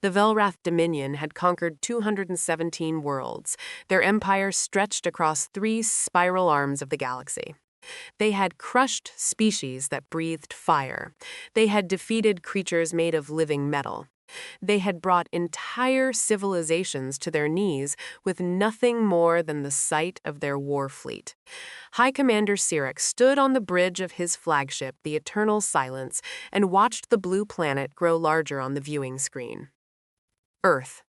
The Velrath Dominion had conquered 217 worlds. Their empire stretched across 3 spiral arms of the galaxy. They had crushed species that breathed fire. They had defeated creatures made of living metal. They had brought entire civilizations to their knees with nothing more than the sight of their war fleet. High Commander Sirak stood on the bridge of his flagship, the Eternal Silence, and watched the blue planet grow larger on the viewing screen. Earth.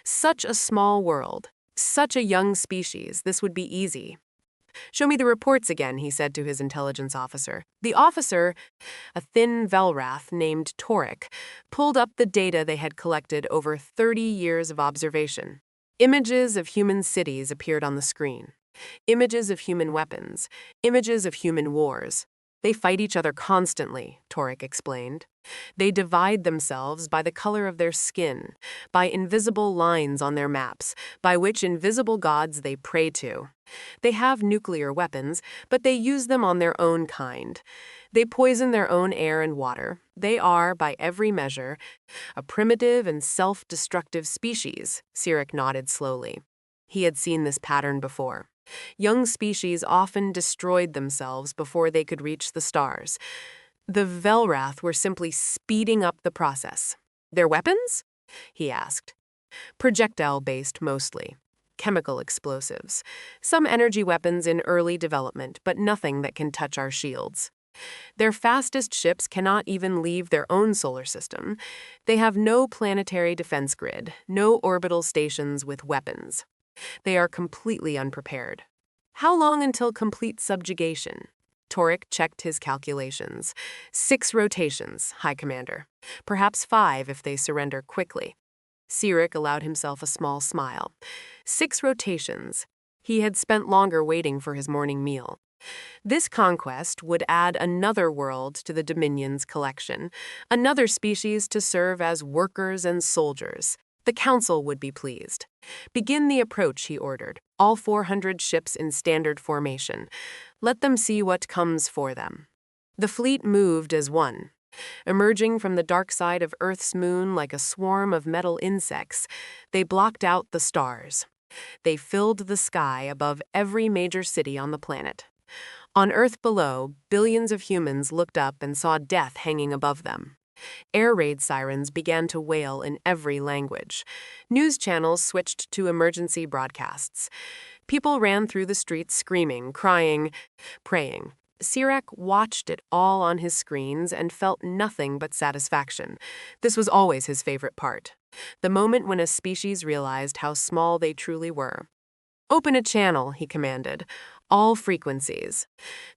Such a small world. Such a young species, this would be easy. "Show me the reports again," he said to his intelligence officer. The officer, a thin Velrath named Torek, pulled up the data they had collected over 30 years of observation. Images of human cities appeared on the screen. Images of human weapons. Images of human wars. "They fight each other constantly," Torek explained. "They divide themselves by the color of their skin, by invisible lines on their maps, by which invisible gods they pray to. They have nuclear weapons, but they use them on their own kind. They poison their own air and water. They are, by every measure, a primitive and self-destructive species," Sirak nodded slowly. He had seen this pattern before. Young species often destroyed themselves before they could reach the stars. The Velrath were simply speeding up the process. "Their weapons?" he asked. "Projectile-based mostly. Chemical explosives. Some energy weapons in early development, but nothing that can touch our shields. Their fastest ships cannot even leave their own solar system. They have no planetary defense grid, no orbital stations with weapons. They are completely unprepared." "How long until complete subjugation?" Torek checked his calculations. 6 rotations, High Commander. Perhaps 5 if they surrender quickly. Sirak allowed himself a small smile. 6 rotations. He had spent longer waiting for his morning meal. This conquest would add another world to the Dominion's collection, another species to serve as workers and soldiers. The Council would be pleased. "Begin the approach," he ordered, "all 400 ships in standard formation. Let them see what comes for them." The fleet moved as one. Emerging from the dark side of Earth's moon like a swarm of metal insects, they blocked out the stars. They filled the sky above every major city on the planet. On Earth below, billions of humans looked up and saw death hanging above them. Air raid sirens began to wail in every language. News channels switched to emergency broadcasts. People ran through the streets screaming, crying, praying. Sirak watched it all on his screens and felt nothing but satisfaction. This was always his favorite part. The moment when a species realized how small they truly were. "Open a channel," he commanded. "All frequencies."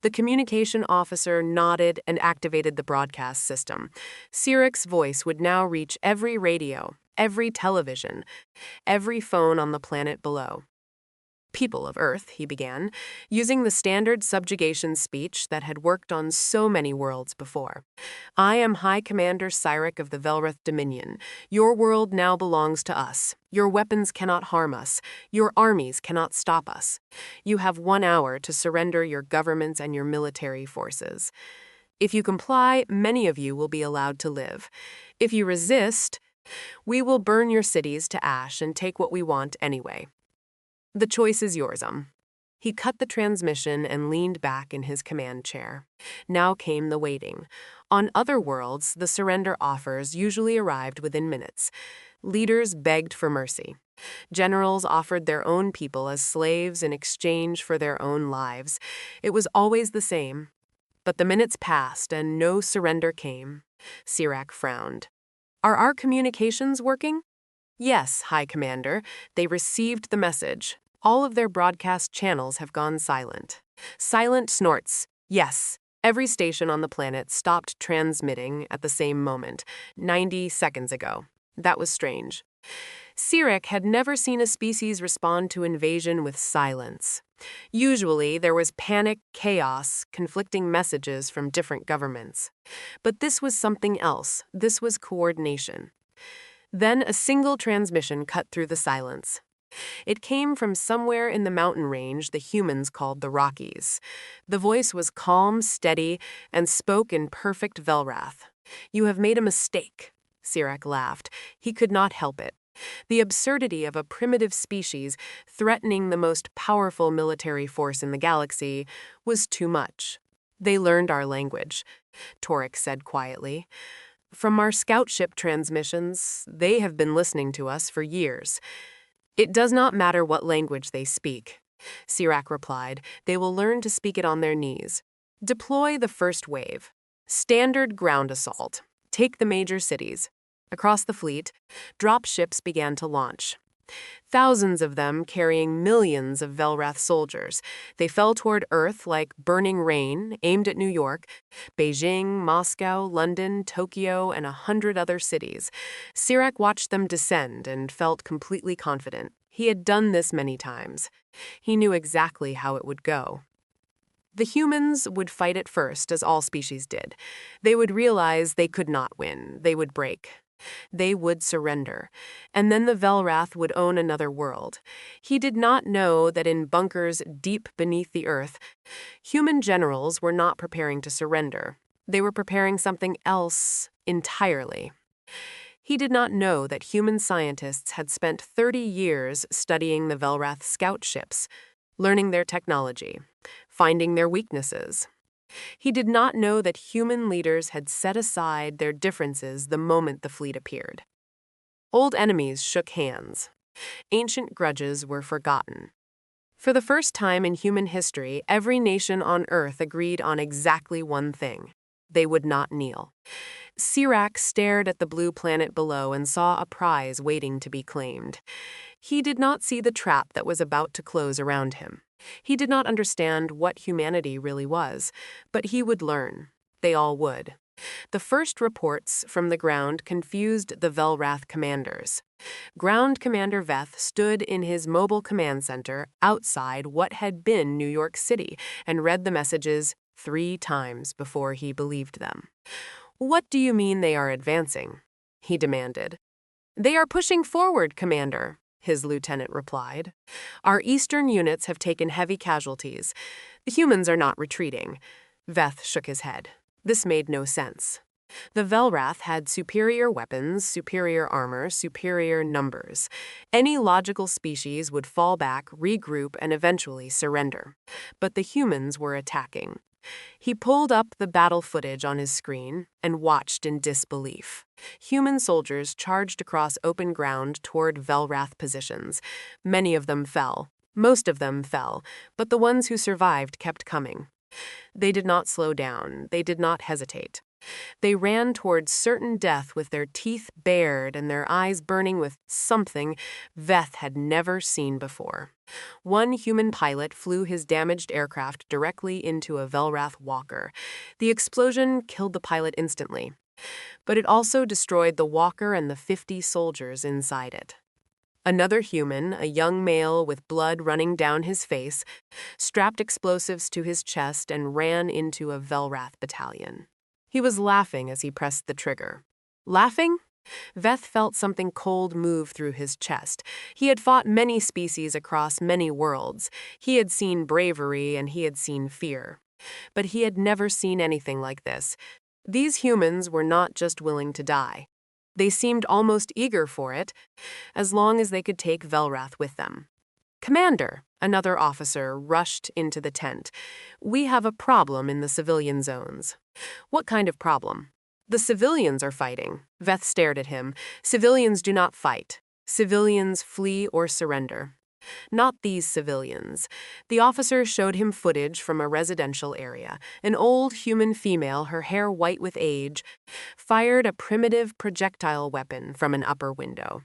The communication officer nodded and activated the broadcast system. Sirak's voice would now reach every radio, every television, every phone on the planet below. "People of Earth," he began, using the standard subjugation speech that had worked on so many worlds before. "I am High Commander Sirak of the Velrath Dominion. Your world now belongs to us. Your weapons cannot harm us. Your armies cannot stop us. You have 1 hour to surrender your governments and your military forces. If you comply, many of you will be allowed to live. If you resist, we will burn your cities to ash and take what we want anyway. The choice is yours, He cut the transmission and leaned back in his command chair. Now came the waiting. On other worlds, the surrender offers usually arrived within minutes. Leaders begged for mercy. Generals offered their own people as slaves in exchange for their own lives. It was always the same. But the minutes passed and no surrender came. Sirak frowned. "Are our communications working?" "Yes, High Commander. They received the message. All of their broadcast channels have gone silent." Silent snorts. "Yes." Every station on the planet stopped transmitting at the same moment, 90 seconds ago. That was strange. Sirak had never seen a species respond to invasion with silence. Usually, there was panic, chaos, conflicting messages from different governments. But this was something else. This was coordination. Then a single transmission cut through the silence. It came from somewhere in the mountain range the humans called the Rockies. The voice was calm, steady, and spoke in perfect Velrath. "You have made a mistake. Sirach laughed. He could not help it. The absurdity of a primitive species threatening the most powerful military force in the galaxy was too much. They learned our language, Torek said quietly. From our scout ship transmissions, they have been listening to us for years. It does not matter what language they speak, Sirach replied. They will learn to speak it on their knees. Deploy the first wave. Standard ground assault. Take the major cities. Across the fleet, drop ships began to launch. Thousands of them carrying millions of Velrath soldiers. They fell toward Earth like burning rain, aimed at New York, Beijing, Moscow, London, Tokyo, and 100 other cities. Sirach watched them descend and felt completely confident. He had done this many times. He knew exactly how it would go. The humans would fight at first, as all species did. They would realize they could not win. They would break. They would surrender, and then the Velrath would own another world. He did not know that in bunkers deep beneath the earth, human generals were not preparing to surrender. They were preparing something else entirely. He did not know that human scientists had spent 30 years studying the Velrath scout ships, learning their technology, finding their weaknesses. He did not know that human leaders had set aside their differences the moment the fleet appeared. Old enemies shook hands. Ancient grudges were forgotten. For the first time in human history, every nation on Earth agreed on exactly one thing. They would not kneel. Sirach stared at the blue planet below and saw a prize waiting to be claimed. He did not see the trap that was about to close around him. He did not understand what humanity really was, but he would learn. They all would. The first reports from the ground confused the Velrath commanders. Ground Commander Veth stood in his mobile command center outside what had been New York City and read the messages 3 times before he believed them. "What do you mean they are advancing?" he demanded. "They are pushing forward, Commander," his lieutenant replied. "Our eastern units have taken heavy casualties. The humans are not retreating." Veth shook his head. This made no sense. The Velrath had superior weapons, superior armor, superior numbers. Any logical species would fall back, regroup, and eventually surrender. But the humans were attacking. He pulled up the battle footage on his screen and watched in disbelief. Human soldiers charged across open ground toward Velrath positions. Many of them fell. Most of them fell, but the ones who survived kept coming. They did not slow down. They did not hesitate. They ran toward certain death with their teeth bared and their eyes burning with something Veth had never seen before. One human pilot flew his damaged aircraft directly into a Velrath walker. The explosion killed the pilot instantly, but it also destroyed the walker and the 50 soldiers inside it. Another human, a young male with blood running down his face, strapped explosives to his chest and ran into a Velrath battalion. He was laughing as he pressed the trigger. Laughing? Veth felt something cold move through his chest. He had fought many species across many worlds. He had seen bravery and he had seen fear. But he had never seen anything like this. These humans were not just willing to die. They seemed almost eager for it, as long as they could take Velrath with them. "Commander," another officer rushed into the tent. "We have a problem in the civilian zones." "What kind of problem?" "The civilians are fighting." Veth stared at him. "Civilians do not fight. Civilians flee or surrender." "Not these civilians." The officer showed him footage from a residential area. An old human female, her hair white with age, fired a primitive projectile weapon from an upper window.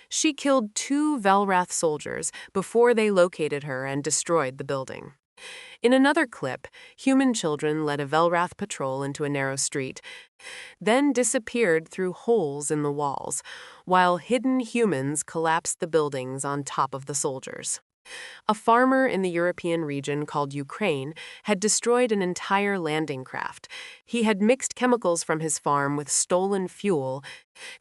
She killed 2 Velrath soldiers before they located her and destroyed the building. In another clip, human children led a Velrath patrol into a narrow street, then disappeared through holes in the walls, while hidden humans collapsed the buildings on top of the soldiers. A farmer in the European region called Ukraine had destroyed an entire landing craft. He had mixed chemicals from his farm with stolen fuel,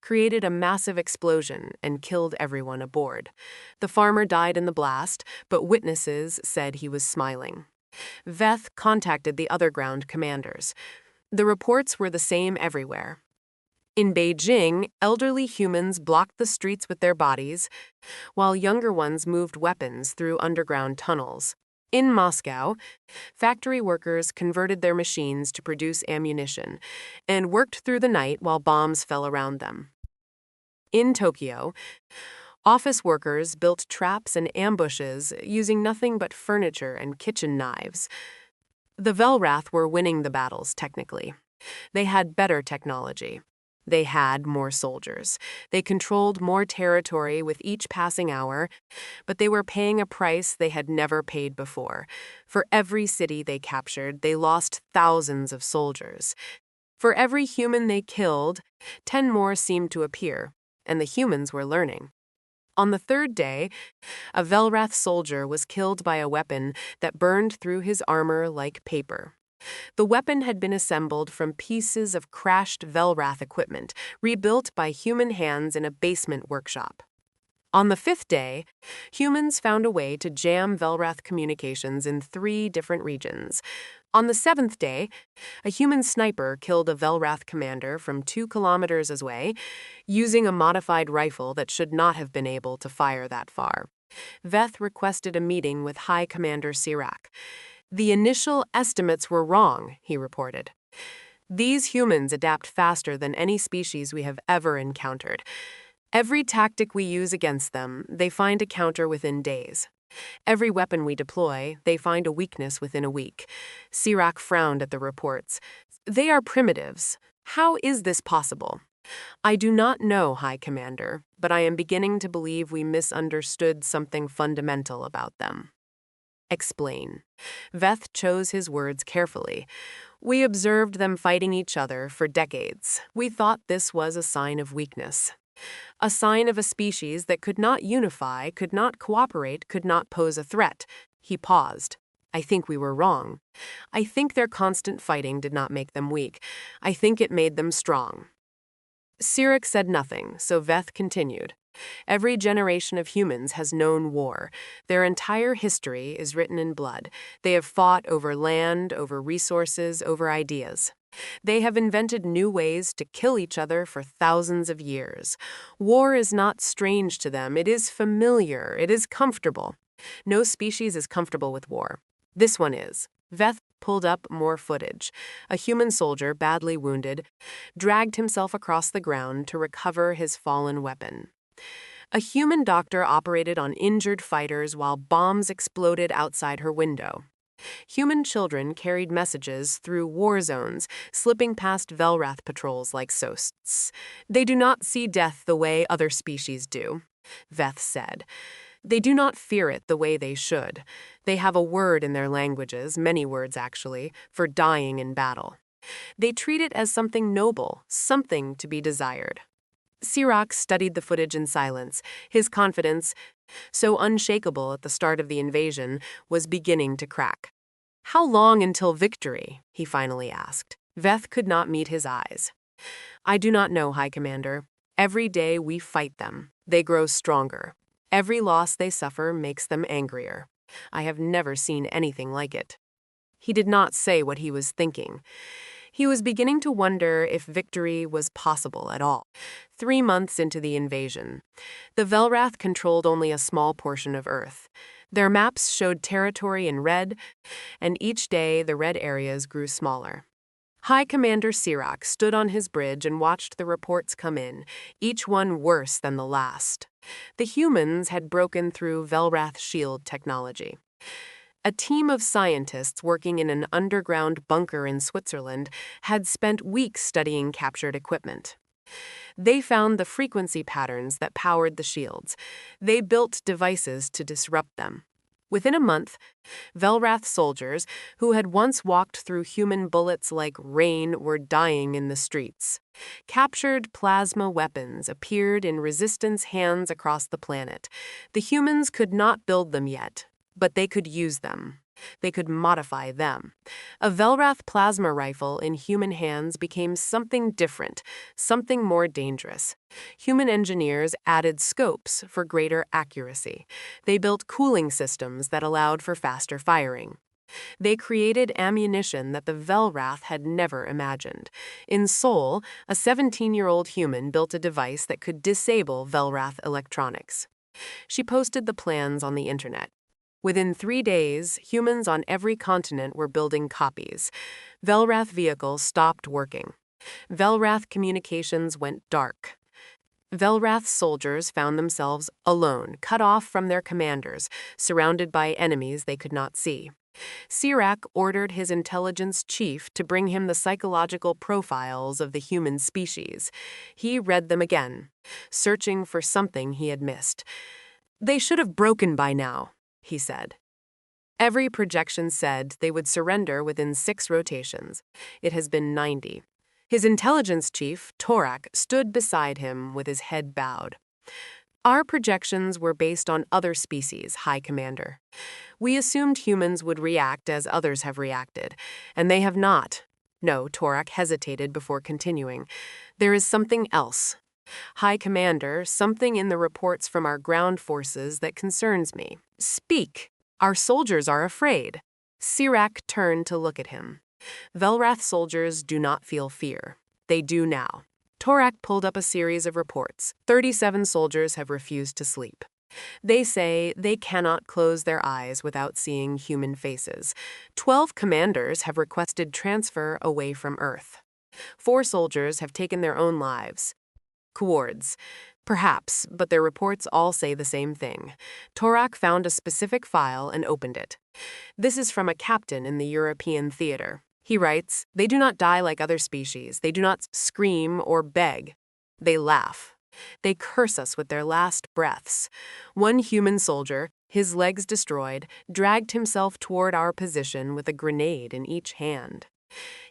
created a massive explosion, and killed everyone aboard. The farmer died in the blast, but witnesses said he was smiling. Veth contacted the other ground commanders. The reports were the same everywhere. In Beijing, elderly humans blocked the streets with their bodies, while younger ones moved weapons through underground tunnels. In Moscow, factory workers converted their machines to produce ammunition and worked through the night while bombs fell around them. In Tokyo, office workers built traps and ambushes using nothing but furniture and kitchen knives. The Velrath were winning the battles, technically. They had better technology. They had more soldiers. They controlled more territory with each passing hour, but they were paying a price they had never paid before. For every city they captured, they lost thousands of soldiers. For every human they killed, 10 more seemed to appear, and the humans were learning. On the third day, a Velrath soldier was killed by a weapon that burned through his armor like paper. The weapon had been assembled from pieces of crashed Velrath equipment, rebuilt by human hands in a basement workshop. On the fifth day, humans found a way to jam Velrath communications in 3 different regions. On the 7th day, a human sniper killed a Velrath commander from 2 kilometers away, using a modified rifle that should not have been able to fire that far. Veth requested a meeting with High Commander Sirac. "The initial estimates were wrong," he reported. "These humans adapt faster than any species we have ever encountered. Every tactic we use against them, they find a counter within days. Every weapon we deploy, they find a weakness within a week." Sirac frowned at the reports. "They are primitives. How is this possible?" "I do not know, High Commander, but I am beginning to believe we misunderstood something fundamental about them." "Explain." Veth chose his words carefully. "We observed them fighting each other for decades. We thought this was a sign of weakness. A sign of a species that could not unify, could not cooperate, could not pose a threat." He paused. "I think we were wrong. I think their constant fighting did not make them weak. I think it made them strong." Sirac said nothing, so Veth continued. "Every generation of humans has known war. Their entire history is written in blood. They have fought over land, over resources, over ideas. They have invented new ways to kill each other for thousands of years. War is not strange to them. It is familiar. It is comfortable. No species is comfortable with war. This one is." Veth pulled up more footage. A human soldier, badly wounded, dragged himself across the ground to recover his fallen weapon. A human doctor operated on injured fighters while bombs exploded outside her window. Human children carried messages through war zones, slipping past Velrath patrols like soasts. "They do not see death the way other species do," Veth said. "They do not fear it the way they should. They have a word in their languages, many words actually, for dying in battle. They treat it as something noble, something to be desired." Sirac studied the footage in silence. His confidence, so unshakable at the start of the invasion, was beginning to crack. "How long until victory?" he finally asked. Veth could not meet his eyes. "I do not know, High Commander. Every day we fight them. They grow stronger. Every loss they suffer makes them angrier. I have never seen anything like it." He did not say what he was thinking. He was beginning to wonder if victory was possible at all. 3 months into the invasion, the Velrath controlled only a small portion of Earth. Their maps showed territory in red, and each day the red areas grew smaller. High Commander Sirac stood on his bridge and watched the reports come in, each one worse than the last. The humans had broken through Velrath shield technology. A team of scientists working in an underground bunker in Switzerland had spent weeks studying captured equipment. They found the frequency patterns that powered the shields. They built devices to disrupt them. Within a month, Velrath soldiers, who had once walked through human bullets like rain, were dying in the streets. Captured plasma weapons appeared in resistance hands across the planet. The humans could not build them yet, but they could use them. They could modify them. A Velrath plasma rifle in human hands became something different, something more dangerous. Human engineers added scopes for greater accuracy. They built cooling systems that allowed for faster firing. They created ammunition that the Velrath had never imagined. In Seoul, a 17-year-old human built a device that could disable Velrath electronics. She posted the plans on the internet. Within 3 days, humans on every continent were building copies. Velrath vehicles stopped working. Velrath communications went dark. Velrath soldiers found themselves alone, cut off from their commanders, surrounded by enemies they could not see. Sirach ordered his intelligence chief to bring him the psychological profiles of the human species. He read them again, searching for something he had missed. "They should have broken by now," he said. Every projection said they would surrender within 6 rotations. It has been 90. His intelligence chief, Torak, stood beside him with his head bowed. "Our projections were based on other species, High Commander. We assumed humans would react as others have reacted, and they have not." No, Torak hesitated before continuing. "There is something else. High Commander, something in the reports from our ground forces that concerns me. Speak. Our soldiers are afraid." Sirach turned to look at him. "Velrath soldiers do not feel fear. They do now." Torak pulled up a series of reports. 37 soldiers have refused to sleep. They say they cannot close their eyes without seeing human faces. 12 commanders have requested transfer away from Earth. 4 soldiers have taken their own lives. Cowards. Perhaps, but their reports all say the same thing. Torak found a specific file and opened it. This is from a captain in the European theater. He writes, "They do not die like other species. They do not scream or beg. They laugh. They curse us with their last breaths." One human soldier, his legs destroyed, dragged himself toward our position with a grenade in each hand.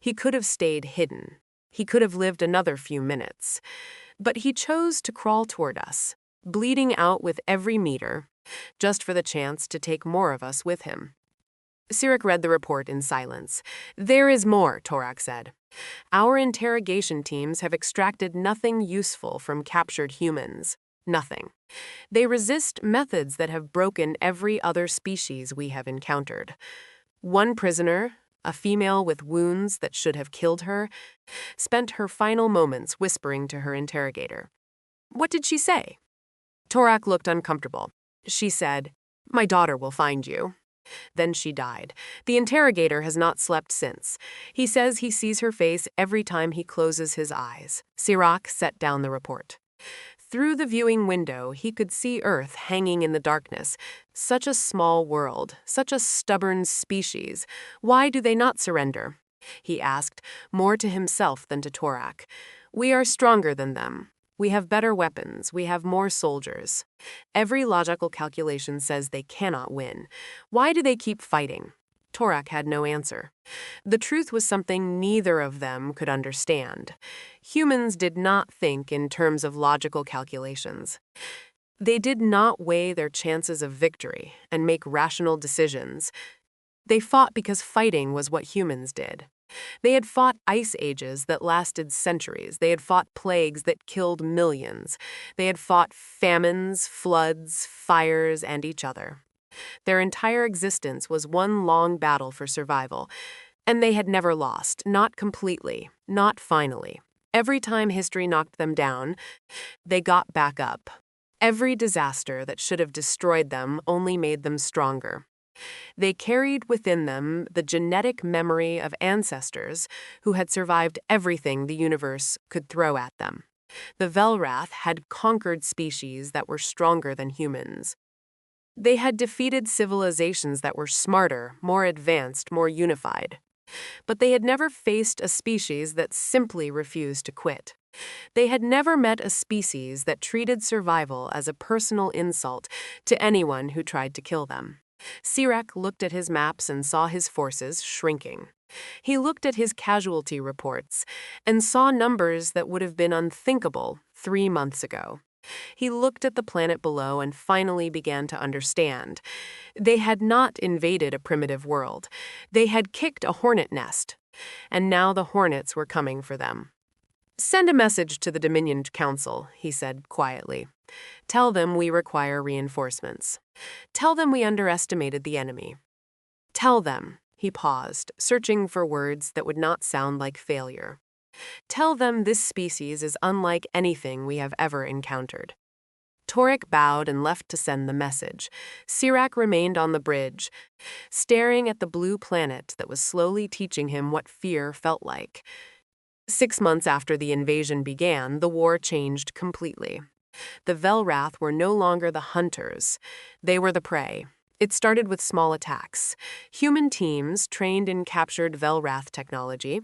He could have stayed hidden. He could have lived another few minutes. But he chose to crawl toward us, bleeding out with every meter, just for the chance to take more of us with him. Sirach read the report in silence. "There is more," Torak said. "Our interrogation teams have extracted nothing useful from captured humans. Nothing. They resist methods that have broken every other species we have encountered. One prisoner, a female with wounds that should have killed her, spent her final moments whispering to her interrogator. What did she say?" Torak looked uncomfortable. She said, "My daughter will find you." Then she died. The interrogator has not slept since. He says he sees her face every time he closes his eyes. Sirach set down the report. Through the viewing window, he could see Earth hanging in the darkness. Such a small world, such a stubborn species. Why do they not surrender? He asked, more to himself than to Torak. "We are stronger than them. We have better weapons. We have more soldiers. Every logical calculation says they cannot win. Why do they keep fighting?" Torak had no answer. The truth was something neither of them could understand. Humans did not think in terms of logical calculations. They did not weigh their chances of victory and make rational decisions. They fought because fighting was what humans did. They had fought ice ages that lasted centuries. They had fought plagues that killed millions. They had fought famines, floods, fires, and each other. Their entire existence was one long battle for survival, and they had never lost, not completely, not finally. Every time history knocked them down, they got back up. Every disaster that should have destroyed them only made them stronger. They carried within them the genetic memory of ancestors who had survived everything the universe could throw at them. The Velrath had conquered species that were stronger than humans. They had defeated civilizations that were smarter, more advanced, more unified. But they had never faced a species that simply refused to quit. They had never met a species that treated survival as a personal insult to anyone who tried to kill them. Sirach looked at his maps and saw his forces shrinking. He looked at his casualty reports and saw numbers that would have been unthinkable 3 months ago. He looked at the planet below and finally began to understand. They had not invaded a primitive world. They had kicked a hornet nest, and now the hornets were coming for them. "Send a message to the Dominion Council," he said quietly. "Tell them we require reinforcements. Tell them we underestimated the enemy. Tell them He paused, searching for words that would not sound like failure. Tell them this species is unlike anything we have ever encountered. Torek bowed and left to send the message. Sirac remained on the bridge, staring at the blue planet that was slowly teaching him what fear felt like. 6 months after the invasion began, the war changed completely. The Velrath were no longer the hunters. They were the prey. It started with small attacks. Human teams, trained in captured Velrath technology,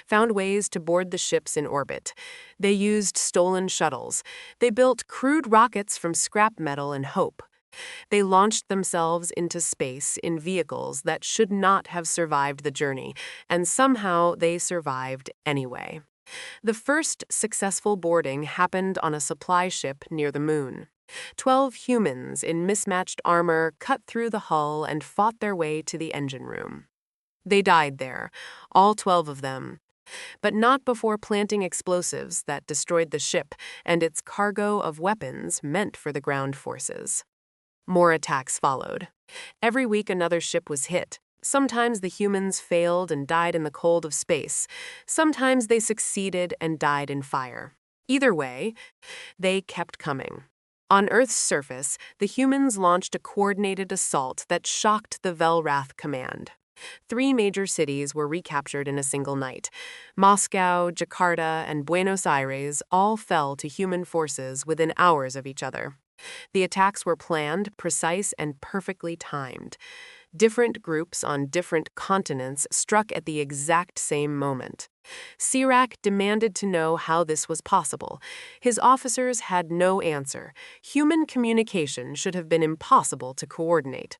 found ways to board the ships in orbit. They used stolen shuttles. They built crude rockets from scrap metal and hope. They launched themselves into space in vehicles that should not have survived the journey, and somehow they survived anyway. The first successful boarding happened on a supply ship near the moon. 12 humans in mismatched armor cut through the hull and fought their way to the engine room. They died there, all 12 of them, but not before planting explosives that destroyed the ship and its cargo of weapons meant for the ground forces. More attacks followed. Every week another ship was hit. Sometimes the humans failed and died in the cold of space. Sometimes they succeeded and died in fire. Either way, they kept coming. On Earth's surface, the humans launched a coordinated assault that shocked the Velrath command. 3 major cities were recaptured in a single night. Moscow, Jakarta, and Buenos Aires all fell to human forces within hours of each other. The attacks were planned, precise, and perfectly timed. Different groups on different continents struck at the exact same moment. Sirac demanded to know how this was possible. His officers had no answer. Human communication should have been impossible to coordinate.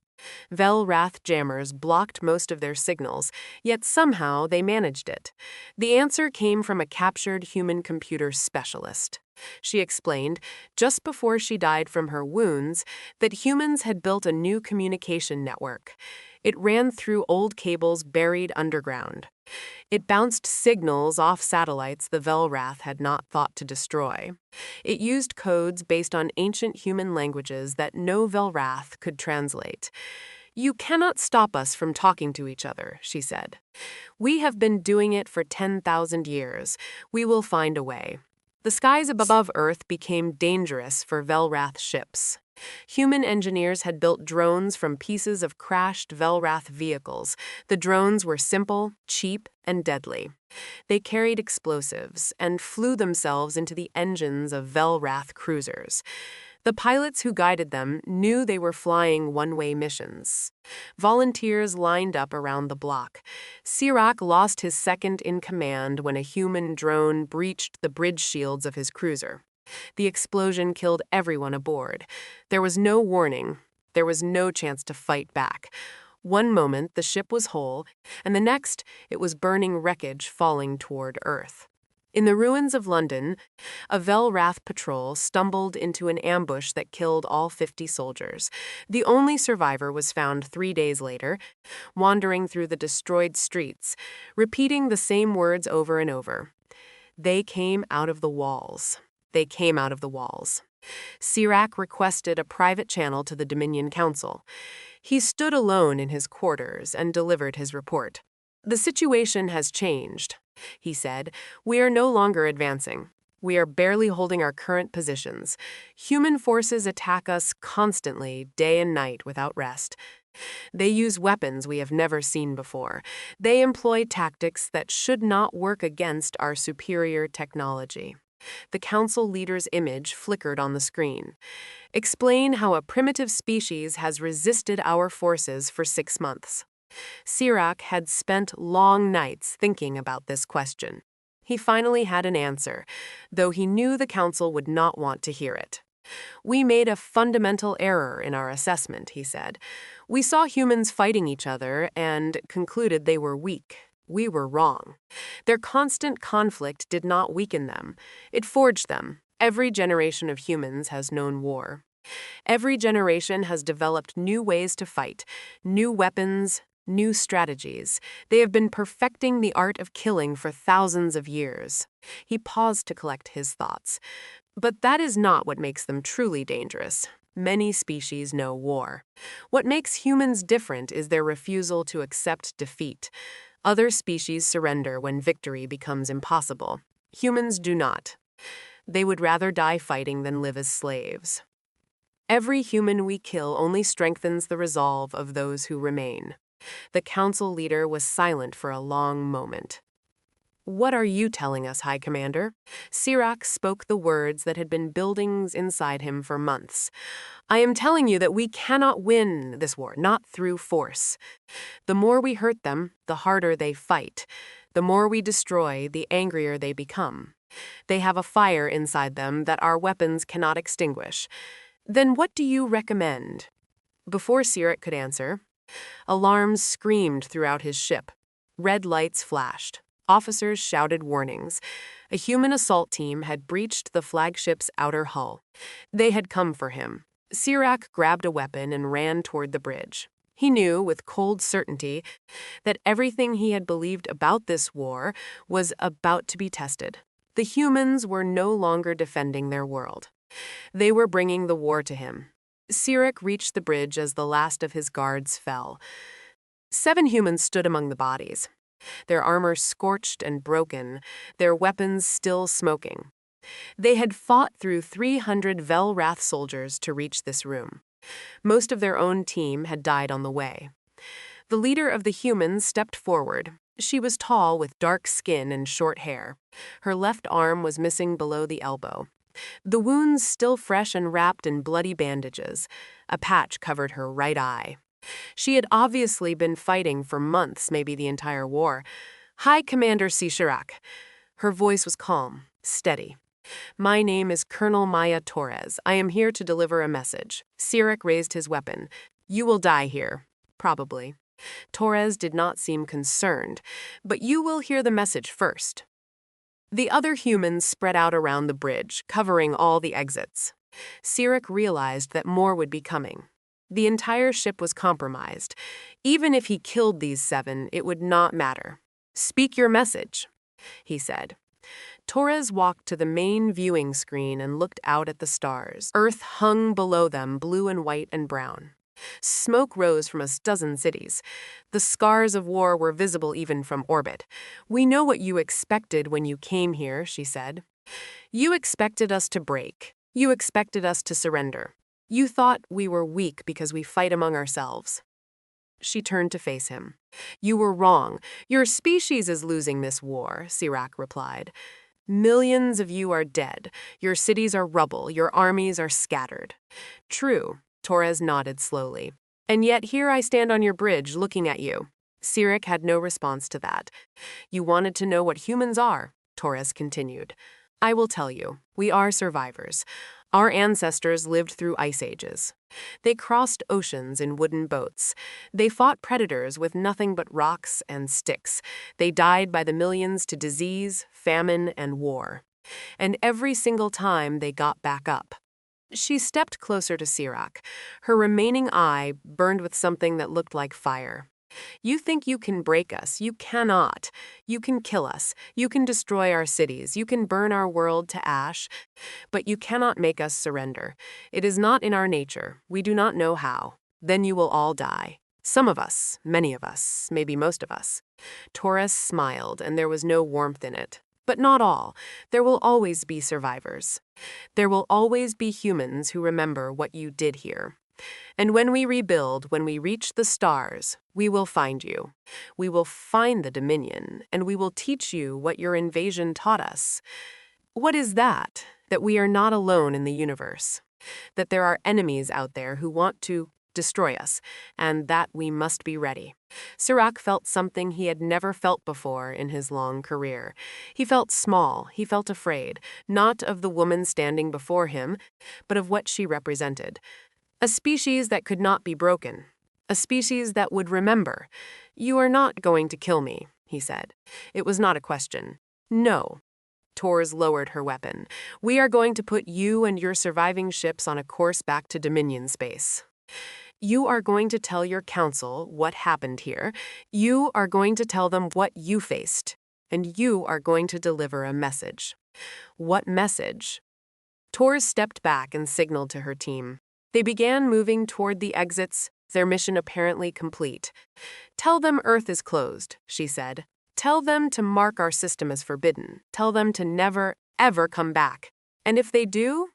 Velrath jammers blocked most of their signals, yet somehow they managed it. The answer came from a captured human-computer specialist. She explained, just before she died from her wounds, that humans had built a new communication network. It ran through old cables buried underground. It bounced signals off satellites the Velrath had not thought to destroy. It used codes based on ancient human languages that no Velrath could translate. "You cannot stop us from talking to each other," she said. "We have been doing it for 10,000 years. We will find a way." The skies above Earth became dangerous for Velrath ships. Human engineers had built drones from pieces of crashed Velrath vehicles. The drones were simple, cheap, and deadly. They carried explosives and flew themselves into the engines of Velrath cruisers. The pilots who guided them knew they were flying one-way missions. Volunteers lined up around the block. Sirac lost his second in command when a human drone breached the bridge shields of his cruiser. The explosion killed everyone aboard. There was no warning. There was no chance to fight back. One moment, the ship was whole, and the next, it was burning wreckage falling toward Earth. In the ruins of London, a Velrath patrol stumbled into an ambush that killed all 50 soldiers. The only survivor was found 3 days later, wandering through the destroyed streets, repeating the same words over and over. "They came out of the walls. They came out of the walls." Sirac requested a private channel to the Dominion Council. He stood alone in his quarters and delivered his report. "The situation has changed," he said. "We are no longer advancing. We are barely holding our current positions. Human forces attack us constantly, day and night, without rest. They use weapons we have never seen before. They employ tactics that should not work against our superior technology." The council leader's image flickered on the screen. "Explain how a primitive species has resisted our forces for 6 months." Sirac had spent long nights thinking about this question. He finally had an answer, though he knew the council would not want to hear it. "We made a fundamental error in our assessment," he said. "We saw humans fighting each other and concluded they were weak. We were wrong. Their constant conflict did not weaken them. It forged them. Every generation of humans has known war. Every generation has developed new ways to fight, new weapons, new strategies. They have been perfecting the art of killing for thousands of years." He paused to collect his thoughts. But that is not what makes them truly dangerous. Many species know war. What makes humans different is their refusal to accept defeat. Other species surrender when victory becomes impossible. Humans do not. They would rather die fighting than live as slaves. Every human we kill only strengthens the resolve of those who remain. The council leader was silent for a long moment. What are you telling us, High Commander? Sirach spoke the words that had been building inside him for months. I am telling you that we cannot win this war, not through force. The more we hurt them, the harder they fight. The more we destroy, the angrier they become. They have a fire inside them that our weapons cannot extinguish. Then what do you recommend? Before Sirach could answer, alarms screamed throughout his ship. Red lights flashed. Officers shouted warnings. A human assault team had breached the flagship's outer hull. They had come for him. Sirach grabbed a weapon and ran toward the bridge. He knew with cold certainty that everything he had believed about this war was about to be tested. The humans were no longer defending their world. They were bringing the war to him. Sirach reached the bridge as the last of his guards fell. 7 humans stood among the bodies, their armor scorched and broken, their weapons still smoking. They had fought through 300 Velrath soldiers to reach this room. Most of their own team had died on the way. The leader of the humans stepped forward. She was tall with dark skin and short hair. Her left arm was missing below the elbow. The wounds still fresh and wrapped in bloody bandages. A patch covered her right eye. She had obviously been fighting for months, maybe the entire war. High Commander Sirach. Her voice was calm, steady. My name is Colonel Maya Torres. I am here to deliver a message. Sirach raised his weapon. You will die here. Probably. Torres did not seem concerned, but you will hear the message first. The other humans spread out around the bridge, covering all the exits. Sirach realized that more would be coming. The entire ship was compromised. Even if he killed these 7, it would not matter. Speak your message, he said. Torres walked to the main viewing screen and looked out at the stars. Earth hung below them, blue and white and brown. Smoke rose from a dozen cities. The scars of war were visible even from orbit. We know what you expected when you came here, she said. You expected us to break. You expected us to surrender. You thought we were weak because we fight among ourselves. She turned to face him. You were wrong. Your species is losing this war, Sirach replied. Millions of you are dead. Your cities are rubble. Your armies are scattered. True, Torres nodded slowly. And yet here I stand on your bridge looking at you. Sirach had no response to that. You wanted to know what humans are, Torres continued. I will tell you. We are survivors. Our ancestors lived through ice ages. They crossed oceans in wooden boats. They fought predators with nothing but rocks and sticks. They died by the millions to disease, famine, and war. And every single time they got back up. She stepped closer to Sirach. Her remaining eye burned with something that looked like fire. You think you can break us. You cannot. You can kill us. You can destroy our cities. You can burn our world to ash. But you cannot make us surrender. It is not in our nature. We do not know how. Then you will all die. Some of us, many of us, maybe most of us. Torres smiled, and there was no warmth in it. But not all. There will always be survivors. There will always be humans who remember what you did here. And when we rebuild, when we reach the stars, we will find you. We will find the Dominion, and we will teach you what your invasion taught us. What is that? That we are not alone in the universe. That there are enemies out there who want to destroy us, and that we must be ready. Sirach felt something he had never felt before in his long career. He felt small, he felt afraid, not of the woman standing before him, but of what she represented. A species that could not be broken. A species that would remember. You are not going to kill me, he said. It was not a question. No. Torres lowered her weapon. We are going to put you and your surviving ships on a course back to Dominion space. You are going to tell your council what happened here. You are going to tell them what you faced. And you are going to deliver a message. What message? Tors stepped back and signaled to her team. They began moving toward the exits, their mission apparently complete. "Tell them Earth is closed," she said. "Tell them to mark our system as forbidden. Tell them to never, ever come back. And if they do?"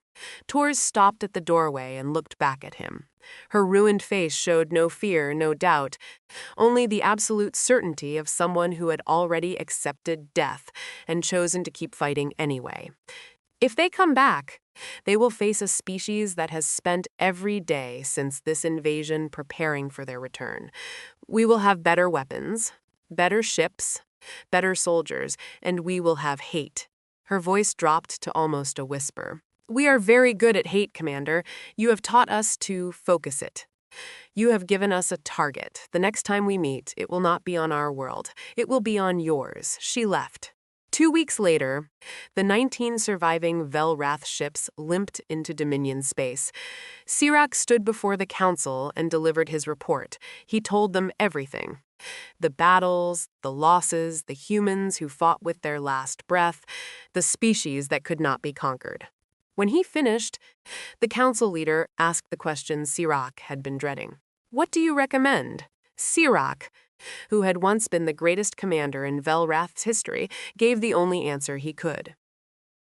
Tors stopped at the doorway and looked back at him. Her ruined face showed no fear, no doubt, only the absolute certainty of someone who had already accepted death and chosen to keep fighting anyway. If they come back, they will face a species that has spent every day since this invasion preparing for their return. We will have better weapons, better ships, better soldiers, and we will have hate. Her voice dropped to almost a whisper. "We are very good at hate, Commander. You have taught us to focus it. You have given us a target. The next time we meet, it will not be on our world. It will be on yours." She left. 2 weeks later, the 19 surviving Velrath ships limped into Dominion space. Sirach stood before the council and delivered his report. He told them everything. The battles, the losses, the humans who fought with their last breath, the species that could not be conquered. When he finished, the council leader asked the question Sirach had been dreading. "What do you recommend?" Sirach, who had once been the greatest commander in Velrath's history, gave the only answer he could.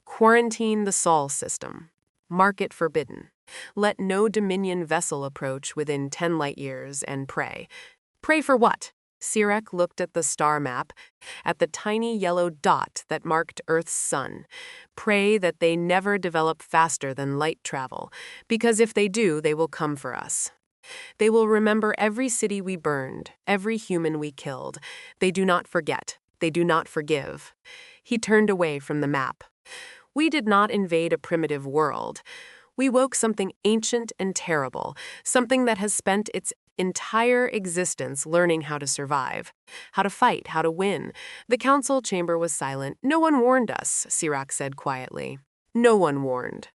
"Quarantine the Sol system. Mark it forbidden. Let no Dominion vessel approach within 10 light years and pray." "Pray for what?" Sirach looked at the star map, at the tiny yellow dot that marked Earth's sun. "Pray that they never develop faster than light travel, because if they do, they will come for us. They will remember every city we burned, every human we killed. They do not forget. They do not forgive." He turned away from the map. "We did not invade a primitive world. We woke something ancient and terrible, something that has spent its entire existence learning how to survive, how to fight, how to win." The council chamber was silent. "No one warned us," Sirach said quietly. "No one warned."